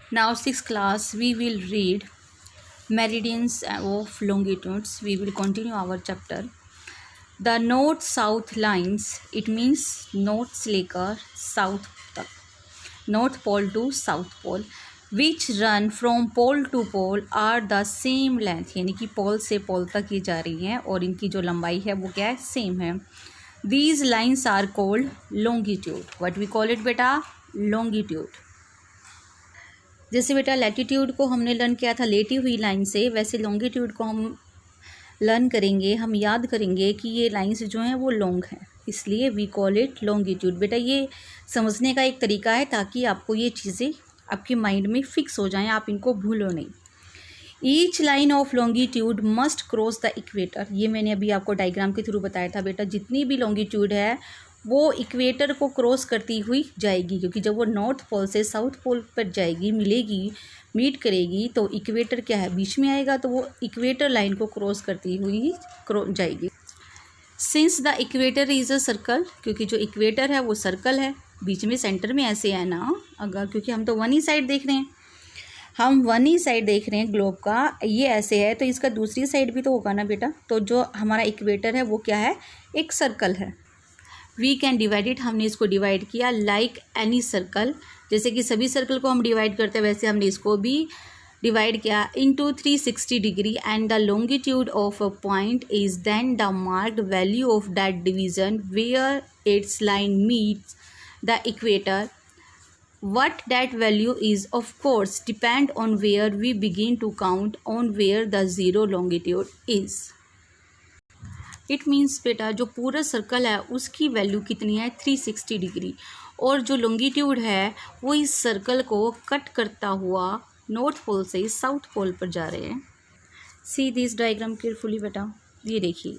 Now, sixth class, we will read meridians of longitudes. We will continue our chapter. The north south lines, it means north से लेकर south तक, north pole to south pole, which run from pole to pole are the same length, यानी कि पोल से पोल तक ये जा रही हैं और इनकी जो लंबाई है वो क्या है, सेम है. These lines are called longitude. What we call it बेटा, longitude. जैसे बेटा लैटिट्यूड को हमने लर्न किया था लेटी हुई लाइन से, वैसे लॉन्गिट्यूड को हम लर्न करेंगे, हम याद करेंगे कि ये लाइंस जो हैं वो लॉन्ग हैं, इसलिए वी कॉल इट लॉन्गिट्यूड. बेटा ये समझने का एक तरीका है ताकि आपको ये चीज़ें आपके माइंड में फिक्स हो जाएं, आप इनको भूलो नहीं. Each line of longitude must cross the equator. ये मैंने अभी आपको डायग्राम के थ्रू बताया था बेटा, जितनी भी लॉन्गिट्यूड है वो इक्वेटर को क्रॉस करती हुई जाएगी, क्योंकि जब वो नॉर्थ पोल से साउथ पोल पर जाएगी, मिलेगी, मीट करेगी, तो इक्वेटर क्या है, बीच में आएगा, तो वो इक्वेटर लाइन को क्रॉस करती हुई जाएगी. Since the equator is a circle, क्योंकि जो इक्वेटर है वो सर्कल है, बीच में सेंटर में ऐसे है ना, अगर क्योंकि हम तो वन ही साइड देख रहे हैं, हम वन ही साइड देख रहे हैं ग्लोब का, ये ऐसे है तो इसका दूसरी साइड भी तो होगा ना बेटा. तो जो हमारा इक्वेटर है वो क्या है, एक सर्कल है. वी कैन डिवाइड इट, हमने इसको डिवाइड किया लाइक एनी सर्कल, जैसे कि सभी सर्कल को हम डिवाइड करते हैं वैसे हमने इसको भी डिवाइड किया into 360 degree. And the longitude of a point is then the marked value of that division where its line meets the equator. What that value is of course depend on where we begin to count on where the zero longitude is. It means बेटा जो पूरा circle है उसकी value कितनी है, 360 degree, और जो longitude है वो इस सर्कल को कट करता हुआ नॉर्थ पोल से साउथ पोल पर जा रहे हैं. सी दिस डायग्राम केयरफुली बेटा, ये देखिए,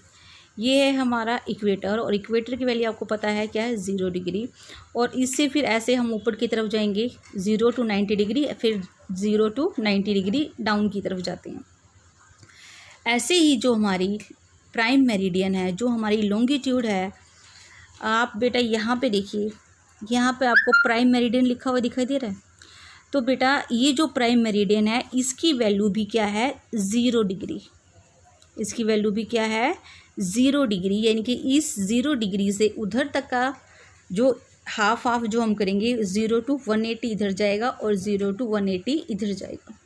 ये है हमारा इक्वेटर, और इक्वेटर की वैल्यू आपको पता है क्या है, 0 डिग्री, और इससे फिर ऐसे हम ऊपर की तरफ जाएंगे 0 to 90 डिग्री, फिर 0 to 90 डिग्री डाउन की तरफ जाते हैं. ऐसे ही जो हमारी प्राइम मेरिडियन है, जो हमारी लॉन्गिट्यूड है, आप बेटा यहाँ पे देखिए, यहाँ पे आपको प्राइम मेरिडियन लिखा हुआ दिखाई दे रहा है. तो बेटा ये जो प्राइम मेरिडियन है इसकी वैल्यू भी क्या है, 0 डिग्री. इसकी वैल्यू भी क्या है, 0 डिग्री, यानी कि इस 0 डिग्री से उधर तक का जो हाफ जो हम करेंगे 0 to 180 इधर जाएगा और 0 to 180 इधर जाएगा.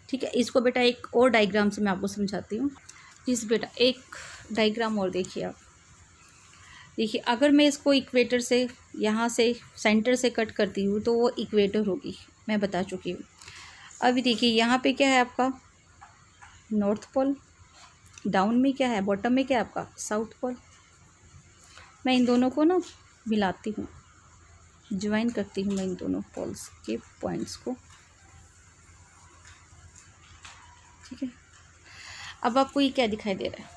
ठीक है, इसको बेटा एक और डायग्राम से मैं आपको समझाती हूँ. इस बेटा एक डायग्राम और देखिए आप, देखिए अगर मैं इसको इक्वेटर से यहाँ से सेंटर से कट करती हूँ तो वो इक्वेटर होगी, मैं बता चुकी हूँ. अभी देखिए यहाँ पे क्या है आपका नॉर्थ पोल, डाउन में क्या है, बॉटम में क्या है आपका साउथ पोल. मैं इन दोनों को ना मिलाती हूँ, ज्वाइन करती हूँ मैं इन दोनों पोल्स के पॉइंट्स को. ठीक है, अब आपको ये क्या दिखाई दे रहा है,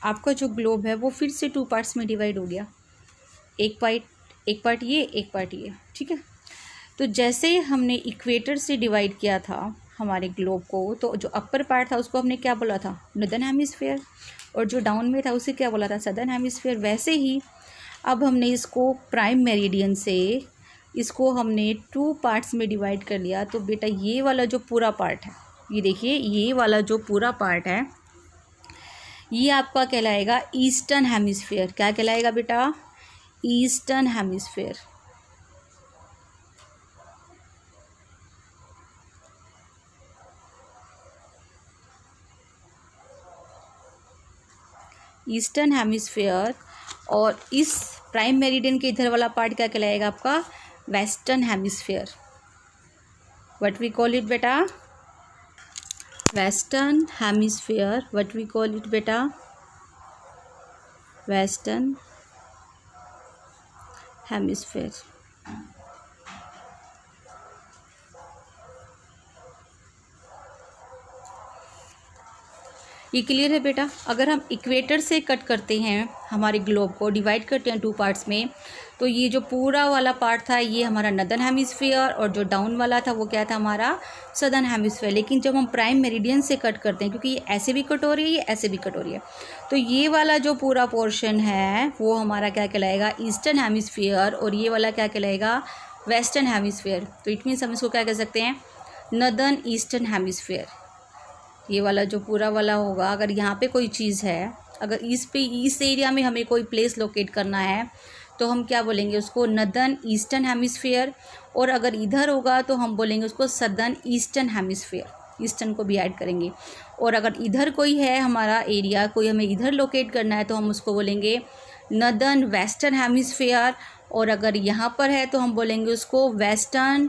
आपका जो ग्लोब है वो फिर से 2 पार्ट्स में डिवाइड हो गया, एक पार्ट ये, एक पार्ट ये. ठीक है, तो जैसे हमने इक्वेटर से डिवाइड किया था हमारे ग्लोब को, तो जो अपर पार्ट था उसको हमने क्या बोला था, नॉर्दर्न हेमिस्फीयर, और जो डाउन में था उसे क्या बोला था, सदर्न हेमिस्फीयर. वैसे ही अब हमने इसको प्राइम मेरिडियन से इसको हमने 2 पार्ट्स में डिवाइड कर लिया. तो बेटा ये वाला जो पूरा पार्ट है, ये देखिए ये वाला जो पूरा पार्ट है ये आपका कहलाएगा ईस्टर्न हेमिस्फीयर. क्या कहलाएगा बेटा, ईस्टर्न हेमिस्फीयर. Eastern hemisphere. और इस प्राइम मेरिडियन के इधर वाला पार्ट क्या कहलाएगा आपका, western hemisphere. What we call it बेटा, western hemisphere. What we call it बेटा, वेस्टर्न हेमिस्फीयर. ये क्लियर है बेटा. अगर हम इक्वेटर से कट करते हैं हमारे ग्लोब को, डिवाइड करते हैं 2 पार्ट्स में, तो ये जो पूरा वाला पार्ट था ये हमारा नॉर्दर्न हेमिस्फीयर, और जो डाउन वाला था वो क्या था हमारा सदर्न हेमिस्फीयर. लेकिन जब हम प्राइम मेरिडियन से कट करते हैं, क्योंकि ये ऐसे भी कट हो रही है, ये ऐसे भी कट हो रही है, तो ये वाला जो पूरा पोर्शन है वो हमारा क्या कहलाएगा, ईस्टर्न हेमिस्फीयर, और ये वाला क्या कहलाएगा, वेस्टर्न हेमिस्फीयर. तो इट मीन्स हम इसको क्या कह सकते हैं, नदर्न ईस्टर्न हेमिस्फेयर, ये वाला जो पूरा वाला होगा, अगर यहाँ पे कोई चीज़ है, अगर इस एरिया में हमें कोई प्लेस लोकेट करना है तो हम क्या बोलेंगे उसको, नदर्न ईस्टर्न हेमिस्फेयर। और अगर इधर होगा तो हम बोलेंगे उसको सदर्न ईस्टर्न हेमिस्फेयर, ईस्टर्न को भी ऐड करेंगे। और अगर इधर कोई है हमारा एरिया, कोई हमें इधर लोकेट करना है तो हम उसको बोलेंगे नदर्न वेस्टर्न हेमिस्फेयर। और अगर यहाँ पर है तो हम बोलेंगे उसको वेस्टर्न,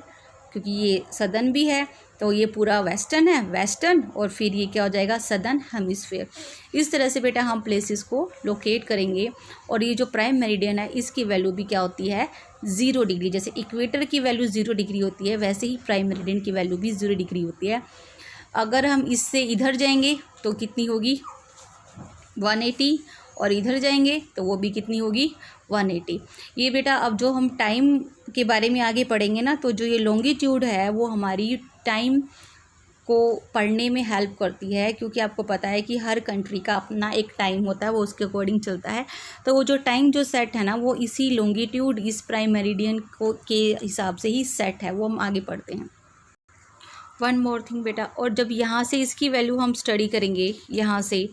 क्योंकि ये सदर्न भी है तो ये पूरा वेस्टर्न है, वेस्टर्न, और फिर ये क्या हो जाएगा, सदर्न हेमिस्फेयर। इस तरह से बेटा हम प्लेसेस को लोकेट करेंगे। और ये जो प्राइम मेरिडियन है इसकी वैल्यू भी क्या होती है, 0 डिग्री। जैसे इक्वेटर की वैल्यू 0 डिग्री होती है, वैसे ही प्राइम मेरिडियन की वैल्यू भी 0 डिग्री होती है। अगर हम इससे इधर जाएंगे तो कितनी होगी, 180, और इधर जाएंगे तो वो भी कितनी होगी, 180। ये बेटा अब जो हम टाइम के बारे में आगे पढ़ेंगे ना, तो जो ये लॉन्गिट्यूड है वो हमारी टाइम को पढ़ने में हेल्प करती है, क्योंकि आपको पता है कि हर कंट्री का अपना एक टाइम होता है, वो उसके अकॉर्डिंग चलता है। तो वो जो टाइम जो सेट है ना, वो इसी लॉन्गिट्यूड, इस प्राइम मेरिडियन को के हिसाब से ही सेट है, वो हम आगे पढ़ते हैं। वन मोर थिंग बेटा, और जब यहाँ से इसकी वैल्यू हम स्टडी करेंगे, यहाँ से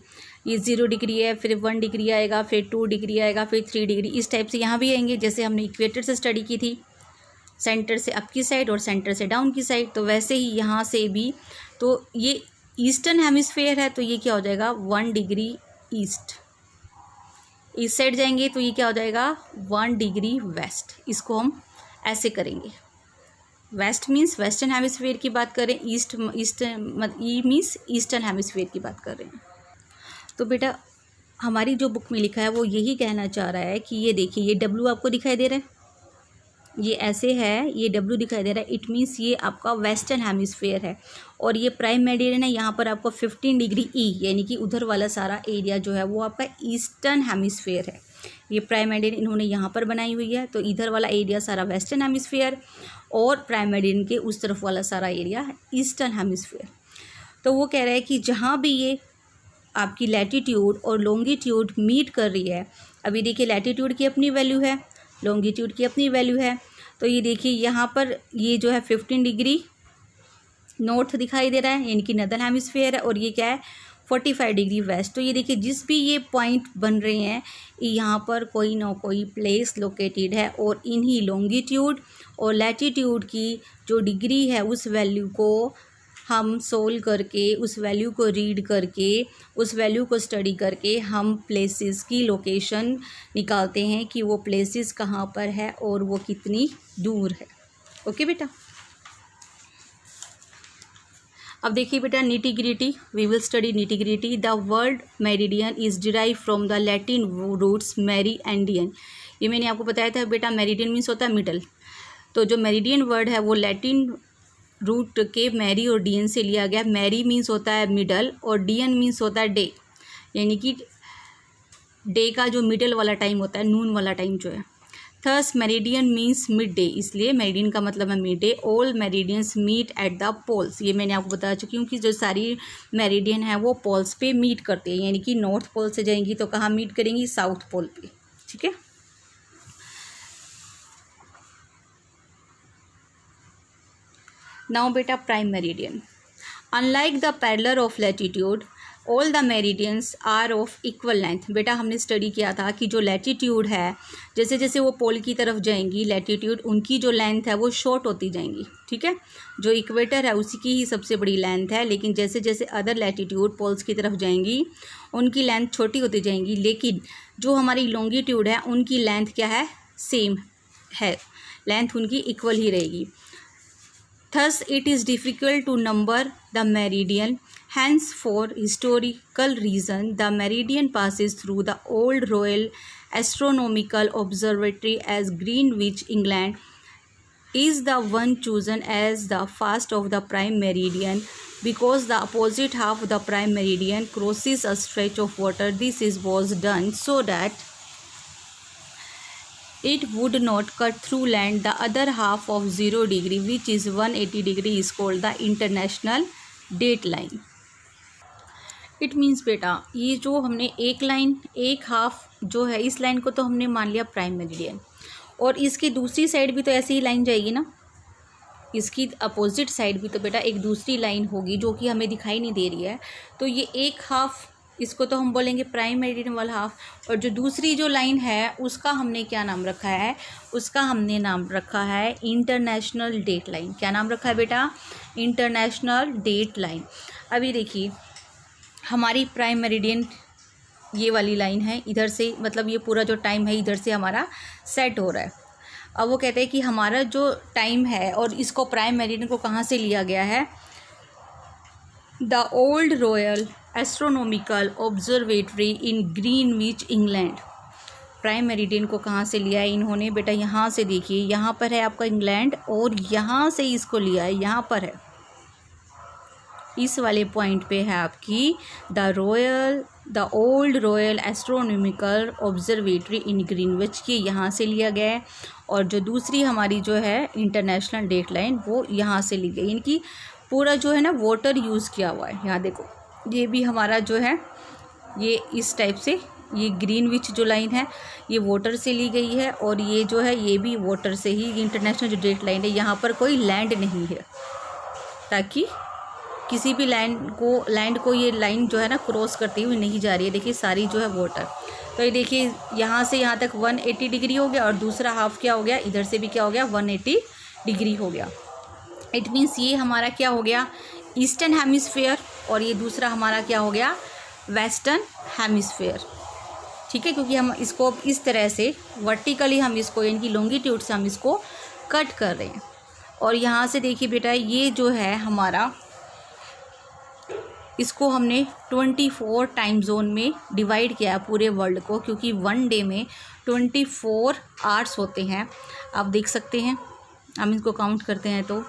ये 0 डिग्री है, फिर 1 डिग्री आएगा, फिर 2 डिग्री आएगा, फिर 3 डिग्री, इस टाइप से यहाँ भी आएंगे। जैसे हमने इक्वेटर से स्टडी की थी, सेंटर से अप की साइड और सेंटर से डाउन की साइड, तो वैसे ही यहाँ से भी। तो ये ईस्टर्न हेमिस्फेयर है तो ये क्या हो जाएगा, 1 डिग्री ईस्ट। इस साइड जाएंगे तो ये क्या हो जाएगा, 1 डिग्री वेस्ट। इसको हम ऐसे करेंगे, वेस्ट मीन्स वेस्टर्न हेमिस्फेयर की बात करें, east E means eastern hemisphere की बात कर रहे हैं। तो बेटा हमारी जो बुक में लिखा है वो यही कहना चाह रहा है कि ये देखिए, ये डब्लू आपको दिखाई दे रहा है, ये ऐसे है, ये डब्लू दिखाई दे रहा है, इट मीन्स ये आपका वेस्टर्न हेमिस्फेयर है। और ये प्राइम मेरिडियन है, यहाँ पर आपको 15 डिग्री ई, यानी कि उधर वाला सारा एरिया जो है वो आपका ईस्टर्न हेमिस्फेयर है। ये प्राइम मेरिडियन इन्होंने यहाँ पर बनाई हुई है, तो इधर वाला एरिया सारा वेस्टर्न हेमिस्फेयर, और प्राइम मेरिडियन के उस तरफ वाला सारा एरिया है ईस्टर्न हेमिस्फेयर। तो वो कह रहा है कि जहाँ भी ये आपकी लैटीट्यूड और लॉन्गिट्यूड मीट कर रही है, अभी देखिए लैटीट्यूड की अपनी वैल्यू है, लॉन्गिट्यूड की अपनी वैल्यू है, तो ये देखिए यहाँ पर ये जो है 15 डिग्री नॉर्थ दिखाई दे रहा है, यानी कि नदर्न हेमिस्फेयर है, और ये क्या है 45 डिग्री वेस्ट। तो ये देखिए जिस भी ये पॉइंट बन रहे हैं, यहाँ पर कोई ना कोई प्लेस लोकेटेड है, और इन्हीं लॉन्गिट्यूड और लैटीट्यूड की जो डिग्री है उस वैल्यू को हम सोल्व करके, उस वैल्यू को रीड करके, उस वैल्यू को स्टडी करके हम प्लेसेस की लोकेशन निकालते हैं कि वो प्लेसेस कहाँ पर है और वो कितनी दूर है। ओके बेटा, अब देखिए बेटा nitty gritty, we will study nitty gritty. The word meridian is derive from the Latin roots meri and dian. ये मैंने आपको बताया था बेटा, मेरिडियन मीन्स होता है मिडल। तो जो मेरिडियन वर्ड है वो लैटिन रूट के मैरी और डियन से लिया गया। मैरी मीन्स होता है मिडल और डियन मीन्स होता है डे, यानी कि डे का जो मिडल वाला टाइम होता है, नून वाला टाइम जो है। Thus meridian means mid day, इसलिए मेरिडियन का मतलब है mid day. All meridians meet at the poles, ये मैंने आपको बता चुकी हूँ कि जो सारी मेरिडियन है वो पोल्स पे मीट करते हैं, यानी कि नॉर्थ पोल से जाएंगी तो कहाँ मीट करेंगी, साउथ पोल पे। ठीक है, नाउ बेटा prime meridian. Unlike the parallel of latitude all the meridians are of equal length. बेटा हमने स्टडी किया था कि जो लैटीट्यूड है, जैसे जैसे वो पोल की तरफ जाएंगी लैटीट्यूड, उनकी जो लेंथ है वो शॉर्ट होती जाएंगी। ठीक है, जो इक्वेटर है उसी की ही सबसे बड़ी लेंथ है, लेकिन जैसे जैसे अदर लैटीट्यूड पोल्स की तरफ जाएंगी उनकी लेंथ छोटी होती जाएंगी। लेकिन जो हमारी लॉन्गिट्यूड है उनकी लेंथ क्या है, सेम है, लेंथ उनकी इक्वल ही रहेगी। Thus, it is difficult to number the meridian. Hence, for historical reason, the meridian passes through the old Royal Astronomical Observatory as Greenwich, England, is the one chosen as the first of the prime meridian because the opposite half of the prime meridian crosses a stretch of water. This was done so that it would not cut through land. The other half of 0 degree, which is 180 degree, is called the international date line. It means बेटा ये जो हमने एक line, एक half जो है, इस line को तो हमने मान लिया प्राइम मेरिडियन, और इसकी दूसरी साइड भी तो ऐसी ही लाइन जाएगी ना, इसकी अपोजिट साइड भी तो बेटा एक दूसरी लाइन होगी जो कि हमें दिखाई नहीं दे रही है। तो ये एक हाफ, इसको तो हम बोलेंगे प्राइम मेरिडियन वाला हाफ, और जो दूसरी जो लाइन है उसका हमने क्या नाम रखा है, उसका हमने नाम रखा है इंटरनेशनल डेट लाइन। क्या नाम रखा है बेटा? International date line. अभी देखिए हमारी प्राइम मेरिडियन ये वाली लाइन है, इधर से मतलब ये पूरा जो टाइम है इधर से हमारा सेट हो रहा है। अब वो कहते हैं कि हमारा जो टाइम है और इसको प्राइम मेरिडियन को कहाँ से लिया गया है, the old royal astronomical observatory in Greenwich England. Prime meridian को कहाँ से लिया है इन्होंने बेटा? यहाँ से देखिए, यहाँ पर है आपका इंग्लैंड और यहाँ से इसको लिया है, यहाँ पर है, इस वाले पॉइंट पे है आपकी the old royal astronomical observatory in Greenwich, ये यहाँ से लिया गया है। और जो दूसरी हमारी जो है इंटरनेशनल डेट लाइन वो यहाँ से ली गई। इनकी पूरा जो है ना वाटर यूज़ किया हुआ है। यहाँ देखो ये भी हमारा जो है ये इस टाइप से, ये ग्रीनविच जो लाइन है ये वाटर से ली गई है, और ये जो है ये भी वाटर से ही। इंटरनेशनल जो डेट लाइन है यहाँ पर कोई लैंड नहीं है, ताकि किसी भी लैंड को ये लाइन जो है ना क्रॉस करती हुई नहीं जा रही है। देखिए सारी जो है वाटर। तो ये देखिए यहाँ से यहाँ तक 180 डिग्री हो गया, और दूसरा हाफ क्या हो गया, इधर से भी क्या हो गया, 180 डिग्री हो गया। इट मीन्स ये हमारा क्या हो गया, ईस्टर्न हेमिस्फेयर, और ये दूसरा हमारा क्या हो गया, वेस्टर्न हेमिस्फेयर। ठीक है, क्योंकि हम इसको इस तरह से वर्टिकली हम इसको यानी लॉन्गिट्यूड से हम इसको कट कर रहे हैं। और यहाँ से देखिए बेटा ये जो है हमारा, इसको हमने 24 टाइम जोन में डिवाइड किया है पूरे वर्ल्ड को, क्योंकि वन डे में 24 आवर्स होते हैं। आप देख सकते हैं, हम इसको काउंट करते हैं तो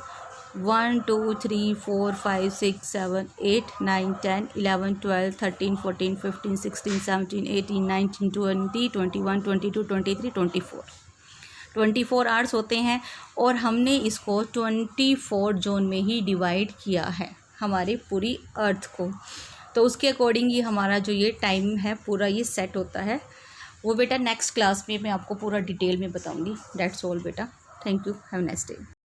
1 2 3 4 5 6 7 8 9 10 11 12 13 14 15 16 17 18 19 20 21 22 23 24 आवर्स होते हैं। और हमने इसको 24 जोन में ही डिवाइड किया है हमारे पूरी अर्थ को। तो उसके अकॉर्डिंग ही हमारा जो ये टाइम है पूरा ये सेट होता है। वो बेटा नेक्स्ट क्लास में मैं आपको पूरा डिटेल में बताऊंगी। दैट्स ऑल बेटा, thank you, have a nice day.